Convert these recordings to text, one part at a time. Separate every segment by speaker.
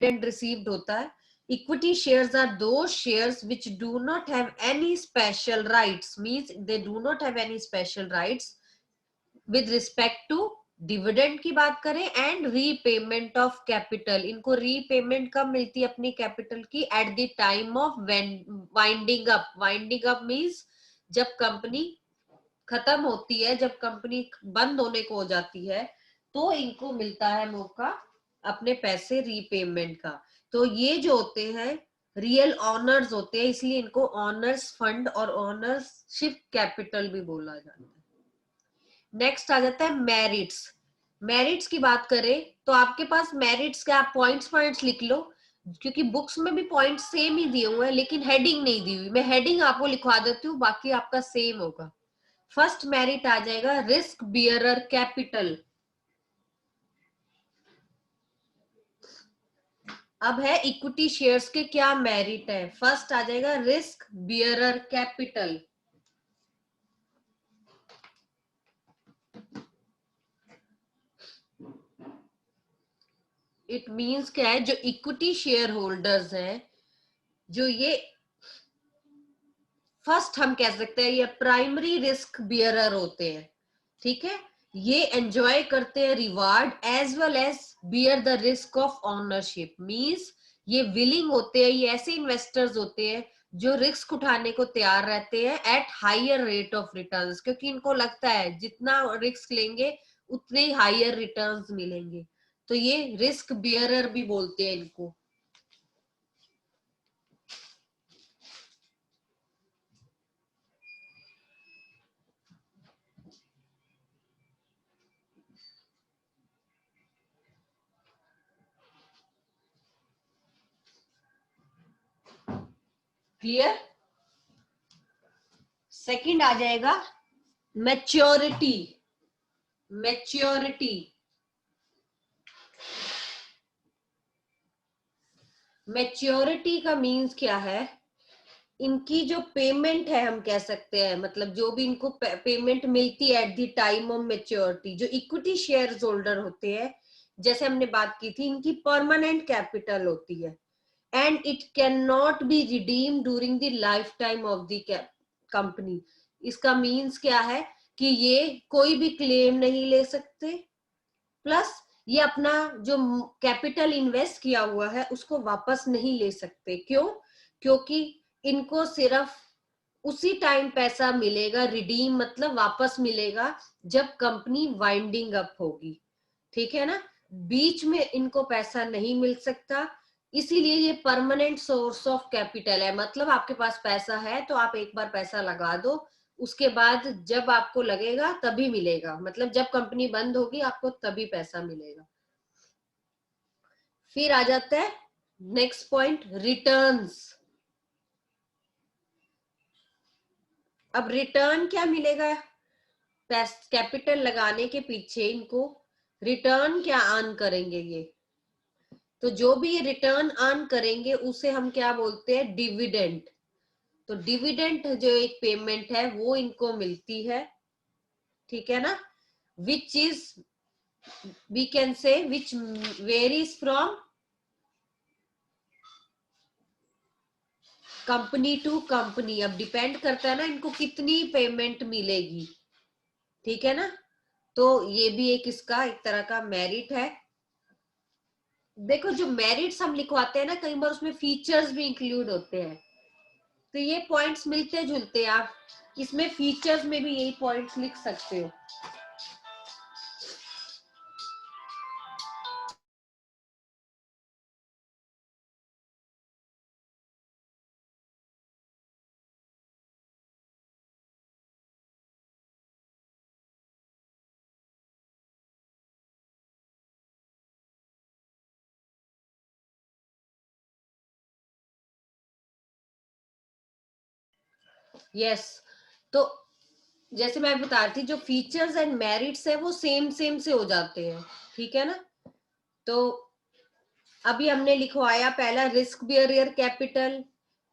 Speaker 1: Dividend received होता है। Equity shares are those shares which do not have any special rights, means they do not have any special rights with respect to dividend की बात करें and repayment of capital. इनको repayment कब मिलती है अपनी कैपिटल की? At the time of winding up. Winding up means जब कंपनी खत्म होती है, जब कंपनी बंद होने को हो जाती है, तो इनको मिलता है मौका अपने पैसे रीपेमेंट का। तो ये जो होते हैं रियल ऑनर्स होते हैं, इसलिए इनको ऑनर्स फंड और ऑनरशिप कैपिटल भी बोला जाता है। नेक्स्ट आ जाता है मेरिट्स। मेरिट्स की बात करें तो आपके पास मेरिट्स का आप पॉइंट्स लिख लो, क्योंकि बुक्स में भी पॉइंट सेम ही दिए हुए हैं लेकिन हेडिंग नहीं दी हुई। मैं हेडिंग आपको लिखवा देती हूँ, बाकी आपका सेम होगा। फर्स्ट मेरिट आ जाएगा रिस्क बियरर कैपिटल। अब है इक्विटी शेयर्स के क्या मेरिट है। फर्स्ट आ जाएगा risk bearer capital. It means क्या है, जो इक्विटी शेयर होल्डर्स हैं, जो ये फर्स्ट हम कह सकते हैं ये प्राइमरी रिस्क बियरर होते हैं, ठीक है। ये एंजॉय करते हैं reward as well as bear the risk of ownership. Means ये विलिंग होते हैं, ये ऐसे इन्वेस्टर्स होते हैं जो रिस्क उठाने को तैयार रहते हैं at higher rate of returns, क्योंकि इनको लगता है जितना रिस्क लेंगे उतने ही हायर रिटर्न्स मिलेंगे। तो ये रिस्क बियरर भी बोलते हैं इनको। क्लियर? सेकंड आ जाएगा मैच्योरिटी। मैच्योरिटी मैच्योरिटी का मीन्स क्या है? इनकी जो पेमेंट है हम कह सकते हैं, मतलब जो भी इनको पेमेंट मिलती है eight the time of maturity. जो इक्विटी शेयर होल्डर होते हैं, जैसे हमने बात की थी, इनकी परमानेंट कैपिटल होती है and it can not be redeem during the life time of the company. इसका मीन्स क्या है कि ये कोई भी क्लेम नहीं ले सकते, प्लस ये अपना जो कैपिटल इन्वेस्ट किया हुआ है उसको वापस नहीं ले सकते। क्यों? क्योंकि इनको सिर्फ उसी टाइम पैसा मिलेगा, रिडीम मतलब वापस मिलेगा, जब कंपनी वाइंडिंग अप होगी, ठीक है ना। बीच में इनको पैसा नहीं मिल सकता, इसीलिए ये परमानेंट सोर्स ऑफ कैपिटल है। मतलब आपके पास पैसा है तो आप एक बार पैसा लगा दो, उसके बाद जब आपको लगेगा तभी मिलेगा, मतलब जब कंपनी बंद होगी आपको तभी पैसा मिलेगा। फिर आ जाता है नेक्स्ट पॉइंट, रिटर्न्स। अब रिटर्न क्या मिलेगा? कैपिटल लगाने के पीछे इनको रिटर्न क्या अर्न करेंगे ये? तो जो भी ये रिटर्न अर्न करेंगे उसे हम क्या बोलते हैं? डिविडेंड। तो डिविडेंड जो एक पेमेंट है वो इनको मिलती है, ठीक है ना, which is we can say which varies from company to company. अब डिपेंड करता है ना इनको कितनी पेमेंट मिलेगी, ठीक है ना। तो ये भी एक इसका एक तरह का मेरिट है। देखो जो मेरिट्स हम लिखवाते हैं ना, कई बार उसमें फीचर्स भी इंक्लूड होते हैं, तो ये पॉइंट्स मिलते जुलते हैं, आप इसमें फीचर्स में भी यही पॉइंट्स लिख सकते हो। यस, तो जैसे मैं बता रही थी, जो फीचर्स एंड मेरिट्स है वो सेम सेम से हो जाते हैं, ठीक है ना। तो अभी हमने लिखवाया पहला रिस्क बियरियर कैपिटल,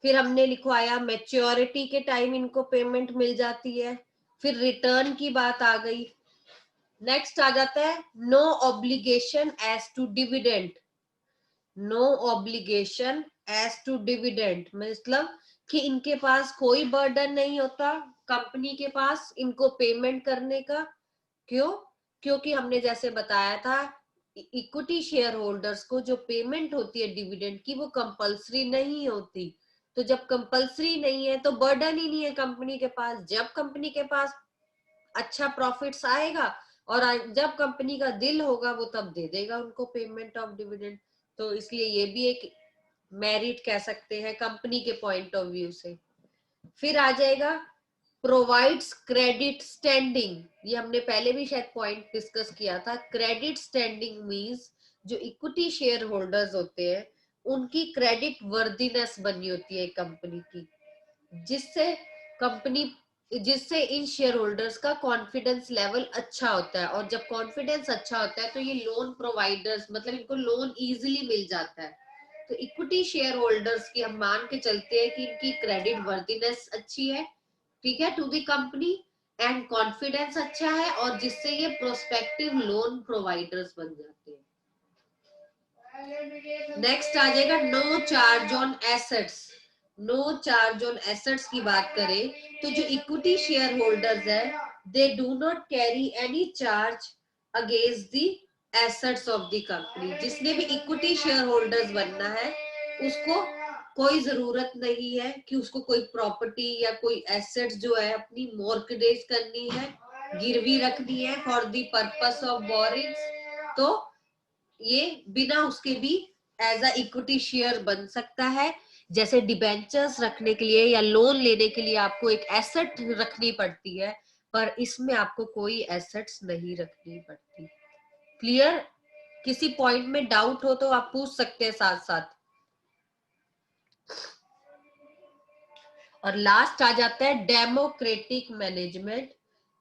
Speaker 1: फिर हमने लिखवाया मैच्योरिटी के टाइम इनको पेमेंट मिल जाती है, फिर रिटर्न की बात आ गई। नेक्स्ट आ जाता है no obligation as to dividend. No obligation as to dividend, मतलब कि इनके पास कोई बर्डन नहीं होता कंपनी के पास इनको पेमेंट करने का। क्यों? क्योंकि हमने जैसे बताया था इक्विटी शेयर होल्डर्स को जो पेमेंट होती है डिविडेंड की वो कंपलसरी नहीं होती। तो जब कंपलसरी नहीं है तो बर्डन ही नहीं है कंपनी के पास। जब कंपनी के पास अच्छा प्रॉफिट्स आएगा और जब कंपनी का दिल होगा वो तब दे देगा उनको पेमेंट ऑफ डिविडेंड। तो इसलिए ये भी एक मेरिट कह सकते हैं कंपनी के पॉइंट ऑफ व्यू से। फिर आ जाएगा प्रोवाइड्स क्रेडिट स्टैंडिंग। ये हमने पहले भी शायद पॉइंट डिस्कस किया था। क्रेडिट स्टैंडिंग मींस जो इक्विटी शेयर होल्डर्स होते हैं उनकी क्रेडिट वर्दीनेस बनी होती है कंपनी की, जिससे कंपनी जिससे इन शेयर होल्डर्स का कॉन्फिडेंस लेवल अच्छा होता है। और जब कॉन्फिडेंस अच्छा होता है तो ये लोन प्रोवाइडर्स मतलब इनको लोन इजीली मिल जाता है। तो इक्विटी शेयर होल्डर्स की हम मान के चलते हैं कि इनकी क्रेडिट वर्दीनेस अच्छी है, ठीक है, to the company, and confidence अच्छा है, और जिससे ये प्रोस्पेक्टिव लोन प्रोवाइडर्स बन जाते हैं। नेक्स्ट आ जाएगा no charge on assets. No charge on assets की बात करें तो जो इक्विटी शेयर होल्डर्स है they do not carry any charge against the assets of the company. जिसने भी इक्विटी शेयर होल्डर्स बनना है उसको कोई जरूरत नहीं है कि उसको कोई प्रॉपर्टी या कोई एसेट्स जो है अपनी मॉर्गेज करनी है, गिरवी रखनी है for the purpose of borings. तो ये बिना उसके भी एज अ इक्विटी शेयर बन सकता है। जैसे डिबेंचर्स रखने के लिए या लोन लेने के लिए आपको एक एसेट रखनी पड़ती है, पर इसमें आपको कोई एसेट्स नहीं रखनी पड़ती। क्लियर? किसी पॉइंट में डाउट हो तो आप पूछ सकते हैं साथ साथ। और लास्ट आ जाता है democratic management.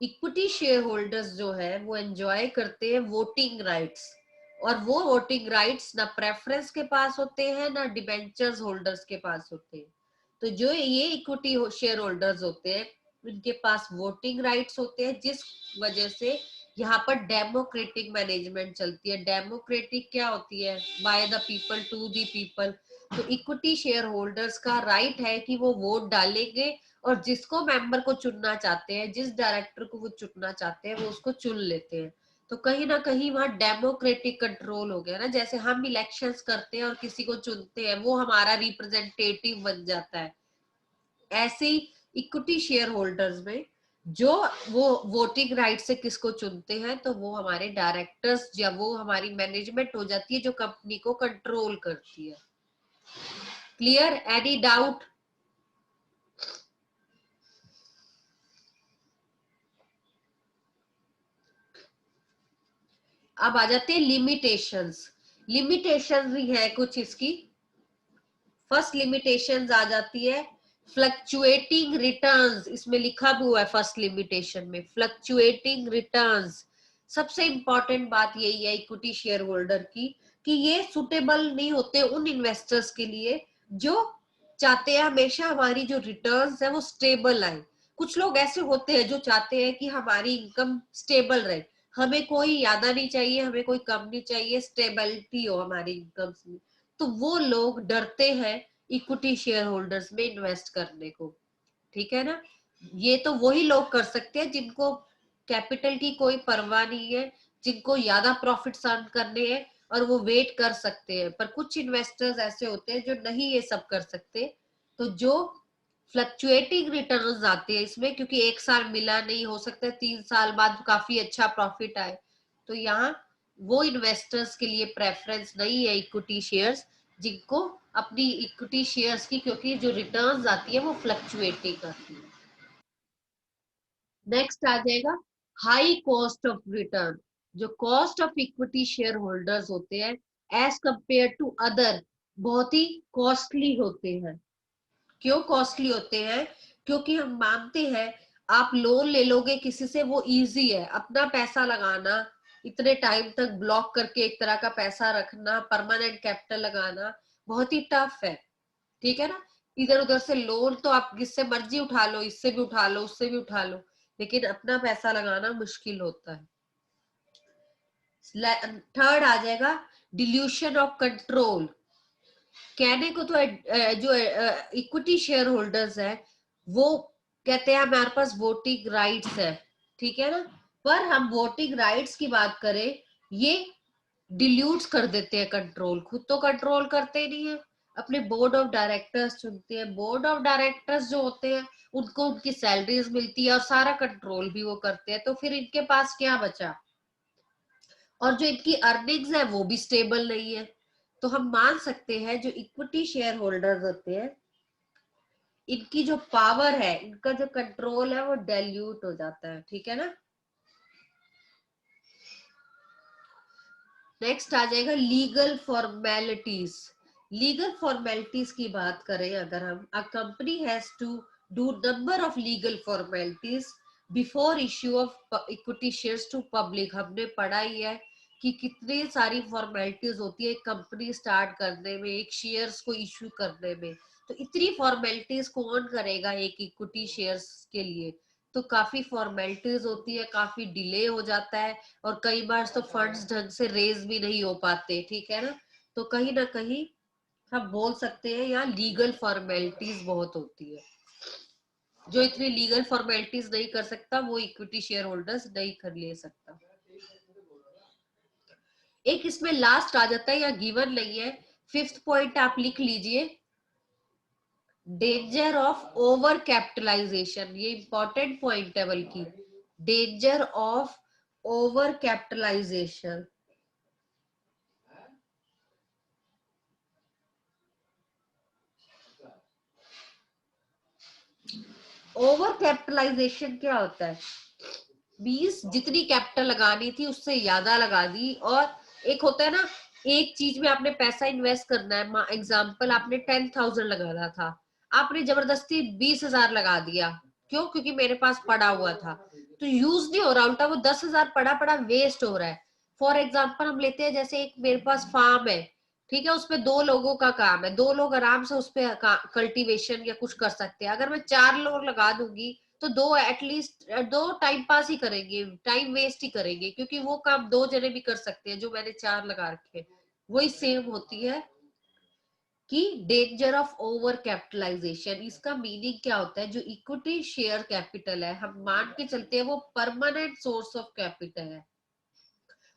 Speaker 1: Equity share holders जो है वो एंजॉय करते हैं वोटिंग राइट्स, और वो वोटिंग राइट्स ना प्रेफरेंस के पास होते हैं ना डिबेंचर्स होल्डर्स के पास होते हैं। तो जो ये इक्विटी शेयर होल्डर्स होते हैं उनके पास वोटिंग राइट्स होते हैं, जिस वजह से यहाँ पर डेमोक्रेटिक मैनेजमेंट चलती है। डेमोक्रेटिक क्या होती है? By the people to the people. तो इक्विटी शेयर होल्डर्स का राइट है कि वो वोट डालेंगे और जिसको मेंबर को चुनना चाहते हैं, जिस डायरेक्टर को वो चुनना चाहते हैं वो उसको चुन लेते हैं। तो कहीं ना कहीं वहां डेमोक्रेटिक कंट्रोल हो गया ना। जैसे हम इलेक्शंस करते हैं और किसी को चुनते हैं वो हमारा रिप्रेजेंटेटिव बन जाता है, ऐसे इक्विटी शेयर होल्डर्स में जो वो वोटिंग राइट से किसको चुनते हैं तो वो हमारे डायरेक्टर्स या वो हमारी मैनेजमेंट हो जाती है जो कंपनी को कंट्रोल करती है। क्लियर? Any doubt? अब आ जाते हैं लिमिटेशंस। लिमिटेशंस भी है कुछ इसकी। फर्स्ट लिमिटेशंस आ जाती है फ्लक्चुएटिंग रिटर्न्स। इसमें लिखा भी हुआ है फर्स्ट लिमिटेशन में फ्लक्चुएटिंग रिटर्न्स। सबसे इंपॉर्टेंट बात यही है इक्विटी शेयर होल्डर की कि ये सुटेबल नहीं होते उन इन्वेस्टर्स के लिए जो चाहते हैं हमेशा हमारी जो रिटर्न्स है वो स्टेबल आए। कुछ लोग ऐसे होते हैं जो चाहते हैं कि हमारी इनकम स्टेबल रहे, हमें कोई ज्यादा नहीं चाहिए, हमें कोई कम नहीं चाहिए, स्टेबिलिटी हो हमारी इनकम में। तो वो लोग डरते हैं इक्विटी शेयर होल्डर्स में इन्वेस्ट करने को, ठीक है ना। ये तो वही लोग कर सकते हैं जिनको कैपिटल की कोई परवाह नहीं है, जिनको ज्यादा प्रॉफिट्स अर्न करने हैं और वो वेट कर सकते हैं। पर कुछ इन्वेस्टर्स ऐसे होते हैं जो नहीं ये सब कर सकते। तो जो फ्लक्चुएटिंग रिटर्न्स आते हैं इसमें, क्योंकि एक साल मिला नहीं, हो सकता है 3 साल बाद काफी अच्छा प्रॉफिट आए, तो यहाँ वो इन्वेस्टर्स के लिए प्रेफरेंस नहीं है इक्विटी शेयर्स जिनको अपनी इक्विटी शेयर्स की, क्योंकि जो रिटर्न्स आती है वो फ्लक्चुएटिंग आती है। नेक्स्ट आ जाएगा हाई कॉस्ट ऑफ रिटर्न। जो cost of equity share holders होते हैं एज कंपेयर टू अदर बहुत ही कॉस्टली होते हैं। क्यों कॉस्टली होते हैं? क्योंकि हम मानते हैं आप लोन ले लोगे किसी से वो इजी है, अपना पैसा लगाना इतने टाइम तक ब्लॉक करके एक तरह का पैसा रखना, परमानेंट कैपिटल लगाना बहुत ही टफ है, ठीक है ना। इधर उधर से लोन तो आप जिससे मर्जी उठा लो, इससे भी उठा लो, उससे भी उठा लो, लेकिन अपना पैसा लगाना मुश्किल होता है। थर्ड आ जाएगा डिल्यूशन ऑफ कंट्रोल। कहने को तो जो इक्विटी शेयर होल्डर्स है वो कहते हैं हमारे पास वोटिंग राइट्स है, ठीक है ना, पर हम वोटिंग राइट्स की बात करें, ये डिल्यूट कर देते हैं कंट्रोल, खुद तो कंट्रोल करते नहीं है, अपने बोर्ड ऑफ डायरेक्टर्स चुनते हैं, बोर्ड ऑफ डायरेक्टर्स जो होते हैं उनको उनकी सैलरीज मिलती है और सारा कंट्रोल भी वो करते हैं, तो फिर इनके पास क्या बचा, और जो इनकी अर्निंग्स है वो भी स्टेबल नहीं है। तो हम मान सकते हैं जो इक्विटी शेयर होल्डर्स होते हैं इनकी जो पावर है, इनका जो कंट्रोल है वो डाइल्यूट हो जाता है, ठीक है ना। नेक्स्ट आ जाएगा लीगल फॉर्मेलिटीज। लीगल फॉर्मेलिटीज की बात करें अगर हम, a company has to do number of legal formalities before issue of equity shares to public. हमने पढ़ा ही है कि कितनी सारी फॉर्मेलिटीज होती है एक कंपनी स्टार्ट करने में, एक शेयर्स को इश्यू करने में, तो इतनी फॉर्मेलिटीज कौन करेगा एक इक्विटी शेयर्स के लिए, तो काफी फॉर्मेलिटीज होती है, काफी डिले हो जाता है, और कई बार तो फंड्स ढंग से रेज भी नहीं हो पाते, ठीक है ना। तो कहीं ना कहीं हम बोल सकते हैं यहाँ लीगल फॉर्मेलिटीज बहुत होती है, जो इतनी लीगल फॉर्मेलिटीज नहीं कर सकता वो इक्विटी शेयर होल्डर्स नहीं कर ले सकता। एक इसमें लास्ट आ जाता है, या गिवन नहीं है, फिफ्थ पॉइंट आप लिख लीजिए, डेंजर ऑफ ओवर कैपिटलाइजेशन। ये इंपॉर्टेंट पॉइंट है बल्कि, danger of over capitalisation. Over capitalisation क्या होता है, 20 जितनी कैपिटल लगानी थी उससे ज्यादा लगा दी, और एक होता है ना, एक चीज में आपने पैसा इन्वेस्ट करना है, एग्जाम्पल आपने 10,000 लगाना था, आपने जबरदस्ती 20,000 लगा दिया, क्यों, क्योंकि मेरे पास पड़ा हुआ था, तो यूज नहीं हो रहा, उल्टा वो 10,000 पड़ा पड़ा वेस्ट हो रहा है। फॉर एग्जाम्पल हम लेते हैं, जैसे एक मेरे पास फार्म है, ठीक है, उसपे 2 लोगों का काम है, 2 लोग आराम से उसपे कल्टीवेशन या कुछ कर सकते हैं, अगर मैं 4 लोग लगा दूंगी तो 2 एटलीस्ट 2 टाइम पास ही करेंगे, टाइम वेस्ट ही करेंगे, क्योंकि वो काम 2 जने भी कर सकते हैं जो मैंने 4 लगा रखे। वही सेम होती है कि डेंजर ऑफ ओवर कैपिटलाइजेशन, इसका मीनिंग क्या होता है, जो इक्विटी शेयर कैपिटल है हम मान के चलते हैं वो परमानेंट सोर्स ऑफ कैपिटल है,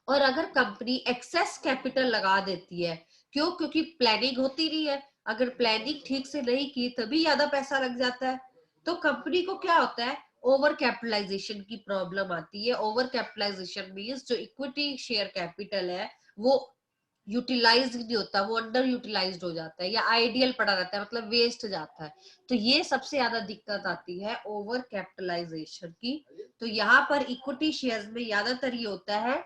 Speaker 1: और अगर कंपनी एक्सेस कैपिटल लगा देती है, क्यों, क्योंकि प्लानिंग होती नहीं है, अगर प्लानिंग ठीक से नहीं की तभी ज्यादा पैसा लग जाता है, तो कंपनी को क्या होता है, ओवर कैपिटलाइजेशन की प्रॉब्लम आती है। ओवर कैपिटलाइजेशन मींस जो इक्विटी शेयर कैपिटल है वो यूटिलाइज नहीं होता, वो अंडर यूटिलाइज हो जाता है, या आइडियल पड़ा रहता है, मतलब वेस्ट जाता है, तो ये सबसे ज्यादा दिक्कत आती है ओवर कैपिटलाइजेशन की। तो यहाँ पर इक्विटी शेयर्स में ज्यादातर ये होता है,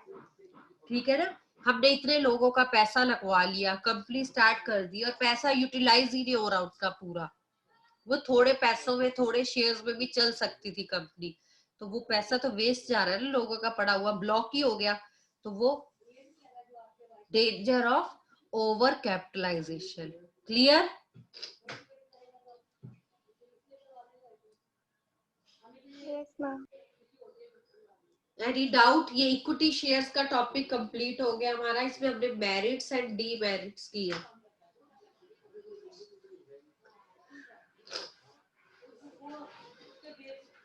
Speaker 1: ठीक है ना, हमने इतने लोगों का पैसा लगवा लिया, कंपनी स्टार्ट कर दी, और पैसा यूटिलाइज ही नहीं हो रहा उसका पूरा, वो थोड़े पैसों में थोड़े शेयर्स में भी चल सकती थी कंपनी, तो वो पैसा तो वेस्ट जा रहा है ना, लोगों का पड़ा हुआ ब्लॉक ही हो गया, तो वो danger of over capitalisation. Clear.
Speaker 2: Yes ma'am.
Speaker 1: Any doubt, ये इक्विटी शेयर्स का टॉपिक कंप्लीट हो गया हमारा, इसमें हमने मेरिट्स एंड डीमेरिट्स किए।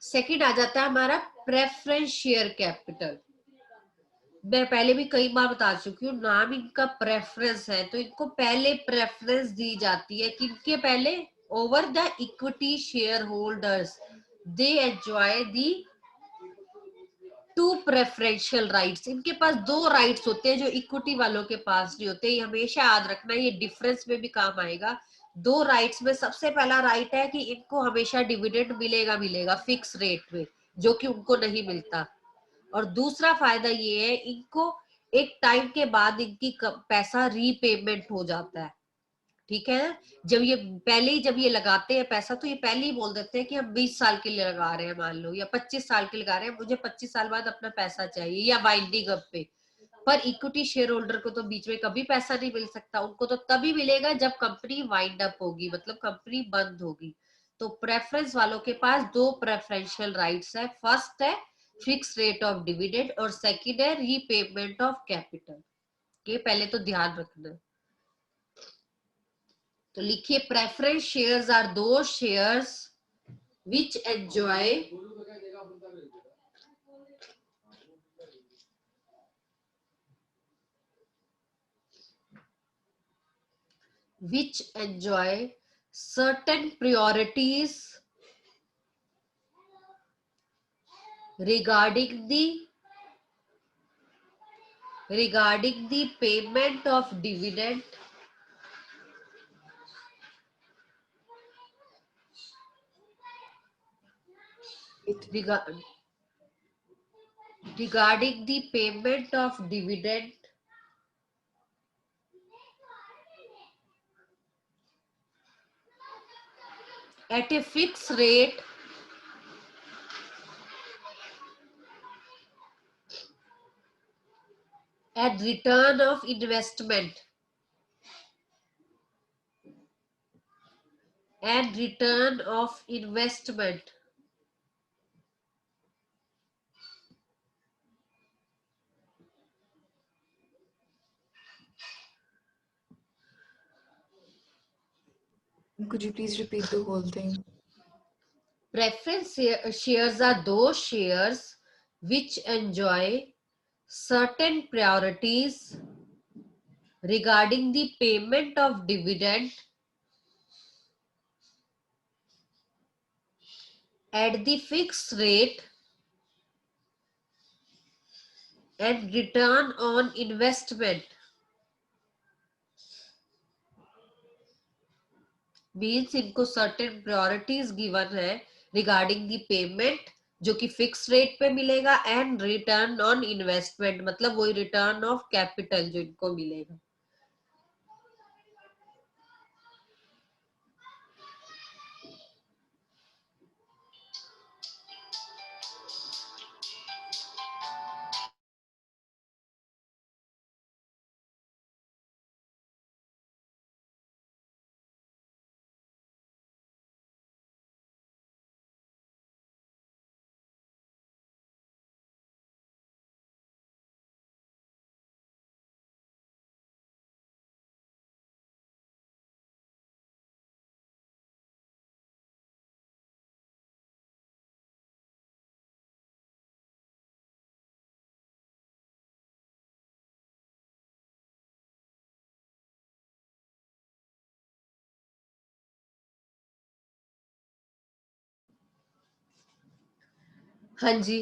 Speaker 1: सेकंड आ जाता है हमारा प्रेफरेंस शेयर कैपिटल। मैं पहले भी कई बार बता चुकी हूँ, नाम इनका प्रेफरेंस है, तो इनको पहले प्रेफरेंस दी जाती है, किनके पहले, over the equity share holders, they enjoy the 2 preferential rights. इनके पास 2 राइट्स होते हैं जो इक्विटी वालों के पास नहीं होते, ये हमेशा याद रखना, ये डिफरेंस में भी काम आएगा। 2 राइट्स में सबसे पहला राइट है कि इनको हमेशा डिविडेंड मिलेगा मिलेगा फिक्स रेट में, जो कि उनको नहीं मिलता, और दूसरा फायदा ये है इनको एक टाइम के बाद इनकी पैसा रीपेमेंट हो जाता है, ठीक है। जब ये पहले ही जब ये लगाते हैं पैसा, तो ये पहले ही बोल देते हैं कि हम 20 साल के लिए लगा रहे हैं मान लो, या 25 साल के लिए लगा रहे हैं, मुझे 25 साल बाद अपना पैसा चाहिए, या वाइंडिंग अप पे। पर इक्विटी शेयर होल्डर को तो बीच में कभी पैसा नहीं मिल सकता, उनको तो तभी मिलेगा जब कंपनी वाइंड अप होगी, मतलब कंपनी बंद होगी। तो प्रेफरेंस वालों के पास 2 प्रेफरेंशियल राइट्स है, फर्स्ट है फिक्स रेट ऑफ डिविडेंड, और सेकंड है रीपेमेंट ऑफ कैपिटल। ये पहले तो ध्यान रखना। तो लिखिए प्रेफरेंस शेयर्स आर दो shares which enjoy certain priorities regarding the payment of dividend regarding the payment of dividend at a fixed rate and return of investment
Speaker 3: Could you please repeat the whole thing?
Speaker 1: Preference shares are those shares which enjoy certain priorities regarding the payment of dividend at the fixed rate and return on investment. Means इनको certain priorities given है regarding the payment जो कि fixed rate पे मिलेगा and return on investment मतलब वही return of capital जो इनको मिलेगा. हाँ जी,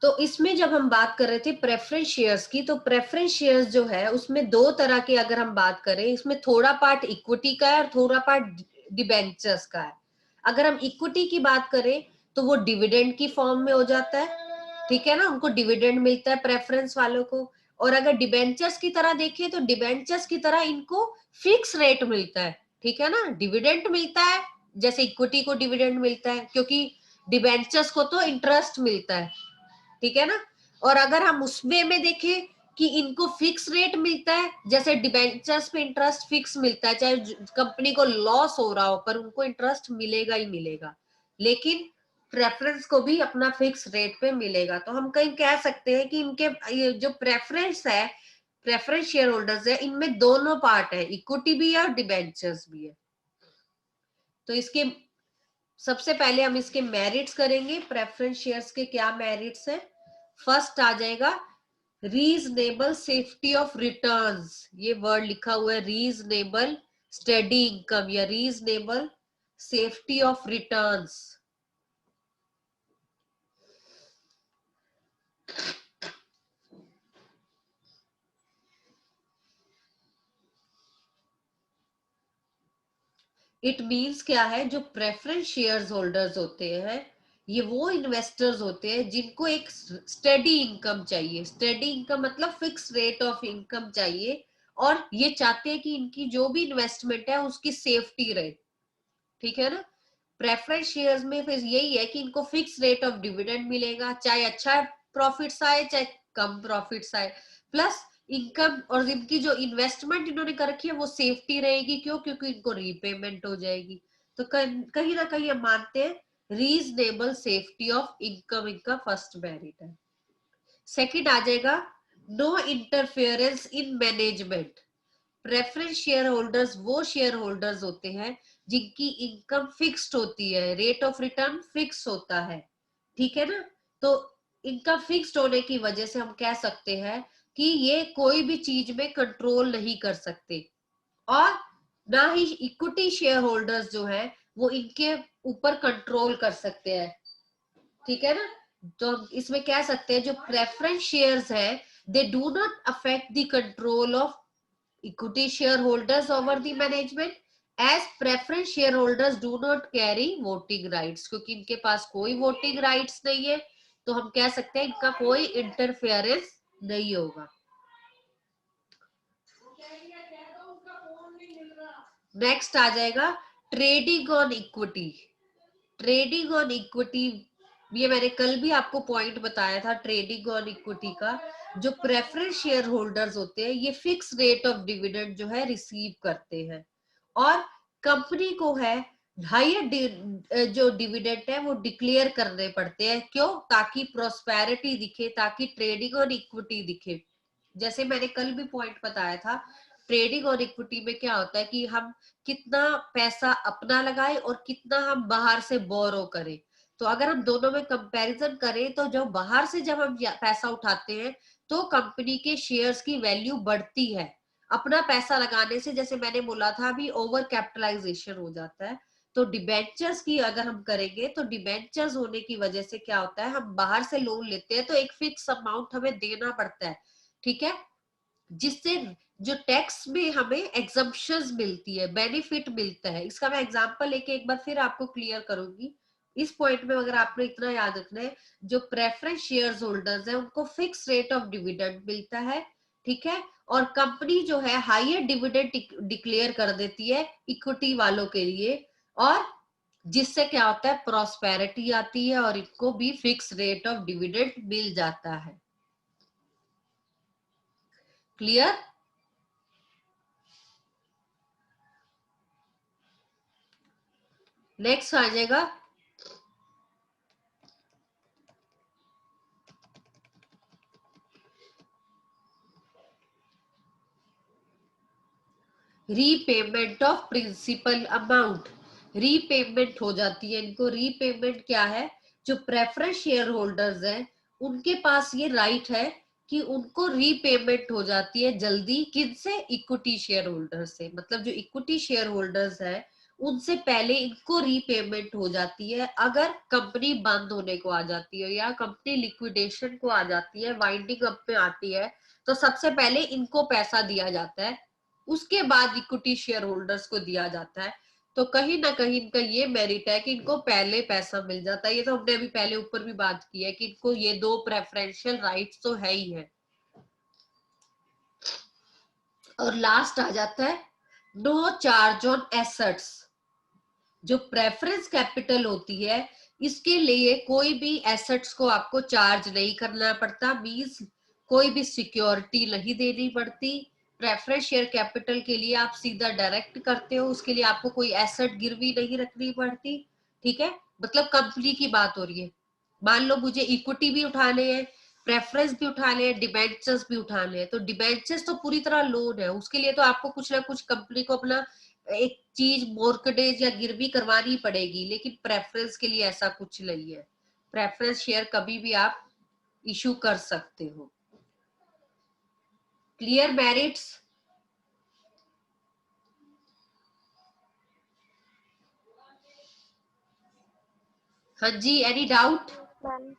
Speaker 1: तो इसमें जब हम बात कर रहे थे प्रेफरेंस शेयर्स की, तो प्रेफरेंस शेयर्स जो है उसमें दो तरह के अगर हम बात करें, इसमें थोड़ा पार्ट इक्विटी का है और थोड़ा पार्ट डिबेंचर्स का है. अगर हम इक्विटी की बात करें तो वो डिविडेंड की फॉर्म में हो जाता है, ठीक है ना, उनको डिविडेंड मिलता है प्रेफरेंस वालों को. और अगर डिबेंचर्स की तरह देखें तो डिबेंचर्स की तरह इनको फिक्स रेट मिलता है, ठीक है ना, डिविडेंड मिलता है जैसे इक्विटी को डिविडेंड मिलता है, क्योंकि डिबेंचर्स को तो इंटरेस्ट मिलता है, ठीक है ना. और अगर हम उसमें में देखें कि इनको फिक्स रेट मिलता है, जैसे डिबेंचर्स पे इंटरेस्ट फिक्स मिलता है, चाहे कंपनी को लॉस हो रहा हो पर उनको इंटरेस्ट मिलेगा ही मिलेगा, लेकिन प्रेफरेंस को भी अपना फिक्स रेट पे मिलेगा. तो हम कहीं कह सकते हैं कि इनके ये जो प्रेफरेंस है, प्रेफरेंस शेयर होल्डर्स है, इनमें दोनों पार्ट है, इक्विटी भी है और डिबेंचर्स भी है. तो इसके सबसे पहले हम इसके मेरिट्स करेंगे. प्रेफरेंस शेयर्स के क्या मेरिट्स हैं? फर्स्ट आ जाएगा रीजनेबल सेफ्टी ऑफ रिटर्न्स. ये वर्ड लिखा हुआ है रीजनेबल स्टडी इनकम या reasonable safety of returns. It means क्या है, जो प्रेफरेंस शेयर्स होल्डर्स होते हैं ये वो इन्वेस्टर्स होते हैं जिनको एक स्टेडी इनकम चाहिए. स्टेडी इनकम मतलब फिक्स रेट ऑफ इनकम चाहिए, और ये चाहते हैं कि इनकी जो भी इन्वेस्टमेंट है उसकी सेफ्टी रहे, ठीक है ना. प्रेफरेंस शेयर्स में फिर यही है कि इनको फिक्स रेट ऑफ डिविडेंड मिलेगा, चाहे अच्छा प्रॉफिट्स आए चाहे कम प्रॉफिट्स आए, प्लस इनकम और इनकी जो इन्वेस्टमेंट इन्होंने कर रखी है वो सेफ्टी रहेगी. क्यों? क्योंकि इनको रीपेमेंट हो जाएगी. तो कहीं ना कहीं हम मानते हैं रीजनेबल सेफ्टी ऑफ इनकम इनका फर्स्ट मेरिट है. सेकंड आ जाएगा no interference in management. Preference share holders वो शेयर होल्डर्स होते हैं जिनकी इनकम फिक्स्ड होती है, रेट ऑफ रिटर्न फिक्स होता है, ठीक है ना। तो इनका फिक्स्ड होने की वजह से हम कह सकते हैं कि ये कोई भी चीज में कंट्रोल नहीं कर सकते, और ना ही इक्विटी शेयर होल्डर्स जो है वो इनके ऊपर कंट्रोल कर सकते हैं, ठीक है ना। तो हम इसमें कह सकते हैं जो प्रेफरेंस शेयर्स है they do not affect the control of equity shareholders over the management, as preference shareholders do not carry voting rights, क्योंकि इनके पास कोई वोटिंग राइट्स नहीं है, तो हम कह सकते हैं इनका कोई इंटरफेरेंस नहीं होगा। नेक्स्ट आ जाएगा trading on equity. Trading on equity, ये मैंने कल भी आपको पॉइंट बताया था ट्रेडिंग ऑन इक्विटी का। जो प्रेफरेंस शेयर होल्डर्स होते हैं ये फिक्स रेट ऑफ डिविडेंड जो है रिसीव करते हैं, और कंपनी को है हायर जो डिविडेंड है वो डिक्लेयर करने पड़ते हैं। क्यों? ताकि प्रोस्पेरिटी दिखे, ताकि ट्रेडिंग ऑन इक्विटी दिखे। जैसे मैंने कल भी पॉइंट बताया था, ट्रेडिंग और इक्विटी में क्या होता है कि हम कितना पैसा अपना लगाए और कितना हम बाहर से बोरो करें। तो अगर हम दोनों में कंपैरिजन करें तो जो बाहर से जब हम पैसा उठाते हैं तो कंपनी के शेयर्स की वैल्यू बढ़ती है। अपना पैसा लगाने से, जैसे मैंने बोला था अभी, ओवर कैपिटलाइजेशन हो जाता है। तो डिबेंचर्स की अगर हम करेंगे तो डिबेंचर्स होने की वजह से क्या होता है, हम बाहर से लोन लेते हैं तो एक फिक्स अमाउंट हमें देना पड़ता है, ठीक है, जिससे जो टैक्स में हमें एग्जम्पशंस मिलती है, बेनिफिट मिलता है। इसका मैं एग्जांपल लेके एक बार फिर आपको क्लियर करूंगी। इस पॉइंट में अगर आपने इतना याद रखना है, जो प्रेफरेंस शेयर्स होल्डर्स है उनको फिक्स रेट ऑफ डिविडेंड मिलता है, ठीक है, और कंपनी जो है हायर डिविडेंड डिक्लेयर कर देती है इक्विटी वालों के लिए, और जिससे क्या होता है, प्रॉस्पेरिटी आती है और इनको भी फिक्स रेट ऑफ डिविडेंड मिल जाता है। क्लियर? नेक्स्ट आ जाएगा repayment of principal amount. Repayment हो जाती है इनको। रीपेमेंट क्या है, जो प्रेफरेंस शेयर होल्डर्स हैं उनके पास ये राइट है कि उनको रीपेमेंट हो जाती है जल्दी, किनसे? इक्विटी शेयर होल्डर से। मतलब जो इक्विटी शेयर होल्डर्स है उनसे पहले इनको रीपेमेंट हो जाती है अगर कंपनी बंद होने को आ जाती है या कंपनी लिक्विडेशन को आ जाती है, वाइंडिंग अप पे आती है, तो सबसे पहले इनको पैसा दिया जाता है, उसके बाद इक्विटी शेयर होल्डर्स को दिया जाता है। तो कहीं ना कहीं इनका ये मेरिट है कि इनको पहले पैसा मिल जाता है। ये तो हमने अभी पहले ऊपर भी बात की है कि इनको ये दो प्रेफरेंशियल राइट्स तो है ही है। और लास्ट आ जाता है नो चार्ज ऑन एसेट्स। जो प्रेफरेंस कैपिटल होती है इसके लिए कोई भी एसेट्स को आपको चार्ज नहीं करना पड़ता, मींस कोई भी सिक्योरिटी नहीं देनी पड़ती। प्रेफरेंस शेयर कैपिटल के लिए आप सीधा डायरेक्ट करते हो, उसके लिए आपको कोई एसेट गिरवी नहीं रखनी पड़ती, ठीक है। मतलब कंपनी की बात हो रही है, मान लो मुझे इक्विटी भी उठाने हैं, प्रेफरेंस भी उठाने हैं, डिबेंचर्स भी उठाने हैं। तो डिबेंचर्स तो पूरी तरह लोन है, उसके लिए तो आपको कुछ ना कुछ कंपनी को अपना एक चीज मोर्गेज या गिरवी करवानी पड़ेगी, लेकिन प्रेफरेंस के लिए ऐसा कुछ नहीं है। प्रेफरेंस शेयर कभी भी आप इशू कर सकते हो। Clear merits? हाँ जी, एनी डाउट?
Speaker 2: मैम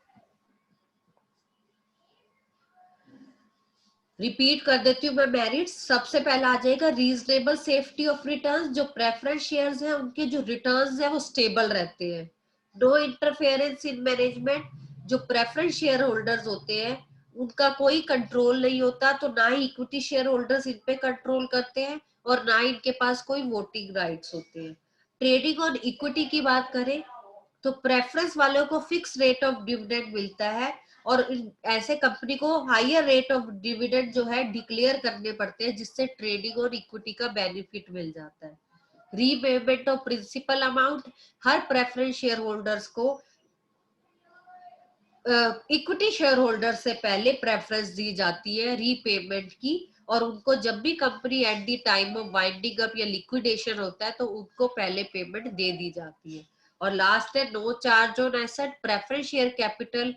Speaker 1: रिपीट कर देती हूँ मैं मेरिट्स। सबसे पहला आ जाएगा रीजनेबल सेफ्टी ऑफ रिटर्न्स। जो प्रेफरेंस शेयर्स हैं उनके जो रिटर्न्स हैं वो स्टेबल रहते हैं। No interference in management. जो प्रेफरेंस शेयर होल्डर्स होते हैं उनका कोई कंट्रोल नहीं होता, तो ना ही इक्विटी शेयर होल्डर्स इन पे कंट्रोल करते हैं और ना ही इनके पास कोई वोटिंग राइट्स होते हैं। ट्रेडिंग ऑन इक्विटी की बात करें तो प्रेफरेंस वालों को फिक्स रेट ऑफ डिविडेंड मिलता है, और ऐसे कंपनी को हायर रेट ऑफ डिविडेंड जो है डिक्लेयर करने पड़ते हैं, जिससे ट्रेडिंग और इक्विटी का बेनिफिट मिल जाता है। रीपेमेंट ऑफ प्रिंसिपल अमाउंट, हर प्रेफरेंस शेयर होल्डर्स को इक्विटी शेयर होल्डर से पहले प्रेफरेंस दी जाती है रीपेमेंट की, और उनको जब भी company at the time of winding up या लिक्विडेशन होता है तो उनको पहले पेमेंट दे दी जाती है। और लास्ट है no charge on asset, preference share capital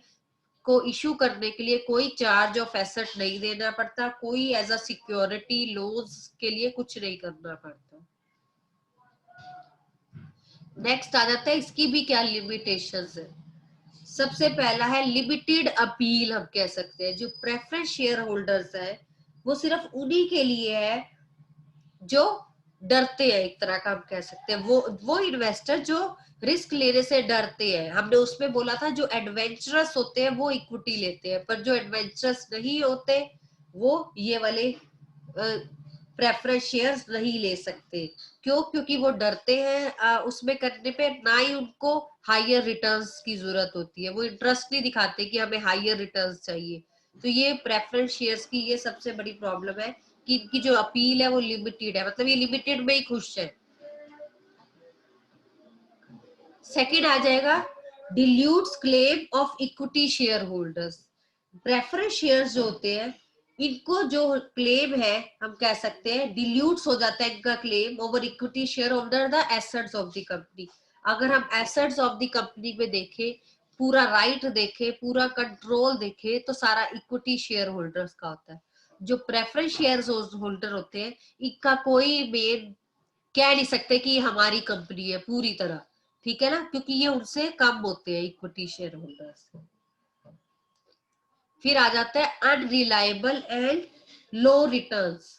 Speaker 1: को इशू करने के लिए कोई चार्ज ऑफ एसेट नहीं देना पड़ता, कोई एज अ सिक्योरिटी लोन्स के लिए कुछ नहीं करना पड़ता। नेक्स्ट आ जाता है इसकी भी क्या लिमिटेशंस है। सबसे पहला है लिमिटेड अपील, हम कह सकते हैं जो प्रेफरेंस शेयर होल्डर्स है वो सिर्फ उन्हीं के लिए है जो डरते हैं, एक तरह का हम कह सकते हैं वो इन्वेस्टर जो रिस्क लेने से डरते हैं। हमने उसमें बोला था जो एडवेंचरस होते हैं वो इक्विटी लेते हैं, पर जो एडवेंचरस नहीं होते वो ये वाले प्रेफरेंस शेयर्स नहीं ले सकते। क्यों? क्योंकि वो डरते हैं उसमें करने पे, ना ही उनको हायर रिटर्न्स की जरूरत होती है, वो इंटरेस्ट नहीं दिखाते कि हमें हायर रिटर्न्स चाहिए। तो ये प्रेफरेंस शेयर्स की ये सबसे बड़ी प्रॉब्लम है कि इनकी जो अपील है वो लिमिटेड है, मतलब ये लिमिटेड में ही खुश है। सेकंड आ जाएगा dilutes claim of equity share holders. Preference shares जो होते हैं इनको जो क्लेम है हम कह सकते हैं डिल्यूट्स हो जाता है इनका claim over equity share holder the assets of the company. अगर हम एसेट्स ऑफ द कंपनी में देखें, पूरा राइट देखें, पूरा कंट्रोल देखें, तो सारा इक्विटी शेयर होल्डर्स का होता है। जो प्रेफरेंस शेयर होल्डर होते हैं इनका कोई मेन कह नहीं सकते कि हमारी कंपनी है पूरी तरह, ठीक है ना, क्योंकि ये उनसे कम होते हैं इक्विटी शेयर होल्डर्स। फिर आ जाता है unreliable and low returns.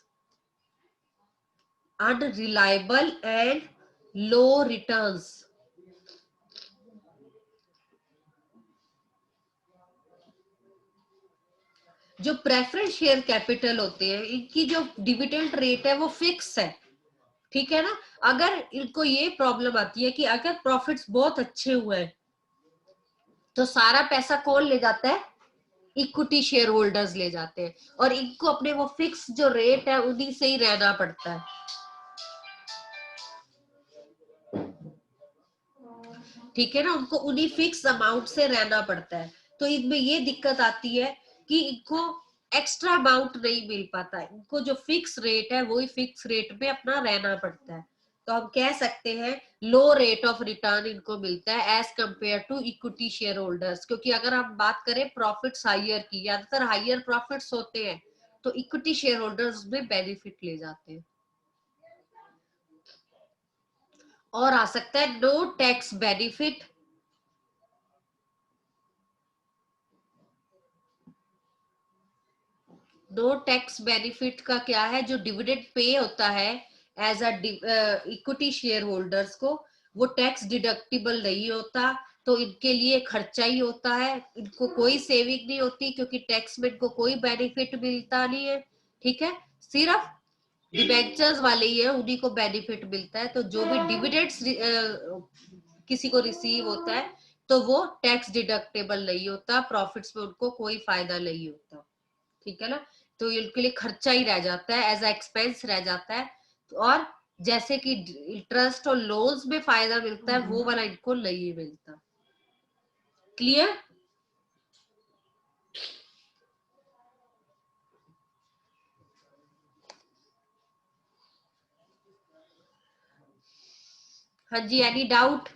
Speaker 1: Unreliable and low returns, जो प्रेफरेंस शेयर कैपिटल होते हैं इनकी जो डिविडेंड रेट है वो फिक्स है, ठीक है ना। अगर इनको ये प्रॉब्लम आती है कि अगर प्रॉफिट्स बहुत अच्छे हुए तो सारा पैसा कौन ले जाता है? इक्विटी शेयर होल्डर्स ले जाते हैं, और इनको अपने वो फिक्स जो रेट है उन्हीं से ही रहना पड़ता है, ठीक है ना, उनको उन्हीं फिक्स अमाउंट से रहना पड़ता है। तो इनमें ये दिक्कत आती है कि इनको एक्स्ट्रा अमाउंट नहीं मिल पाता, इनको जो फिक्स रेट है वही फिक्स रेट पे अपना रहना पड़ता है। तो हम कह सकते हैं लो रेट ऑफ रिटर्न इनको मिलता है as compare to equity share holders, क्योंकि अगर हम बात करें प्रॉफिट्स हायर की, ज्यादातर हायर प्रॉफिट्स होते हैं तो इक्विटी शेयर होल्डर्स में बेनिफिट ले जाते हैं। और आ सकता है no tax benefit. No tax benefit का क्या है? जो डिविडेंड पे होता है as a equity share holders को, वो टैक्स डिडक्टिबल नहीं होता, तो इनके लिए खर्चा ही होता है, इनको कोई सेविंग नहीं होती क्योंकि टैक्स में इनको कोई बेनिफिट मिलता नहीं है, ठीक है। सिर्फ डिबेंचर्स वाले ही है उन्हीं को बेनिफिट मिलता है। तो जो भी डिविडेंड्स किसी को रिसीव होता है तो वो टैक्स डिडक्टेबल नहीं होता, प्रॉफिट्स में उनको कोई फायदा नहीं होता, ठीक है ना। तो इनके लिए खर्चा ही रह जाता है, एज एक्सपेंस रह जाता है। और जैसे कि इंटरेस्ट और लोन्स में फायदा मिलता है वो वाला इनको नहीं मिलता। क्लियर? हाँ जी, एनी डाउट?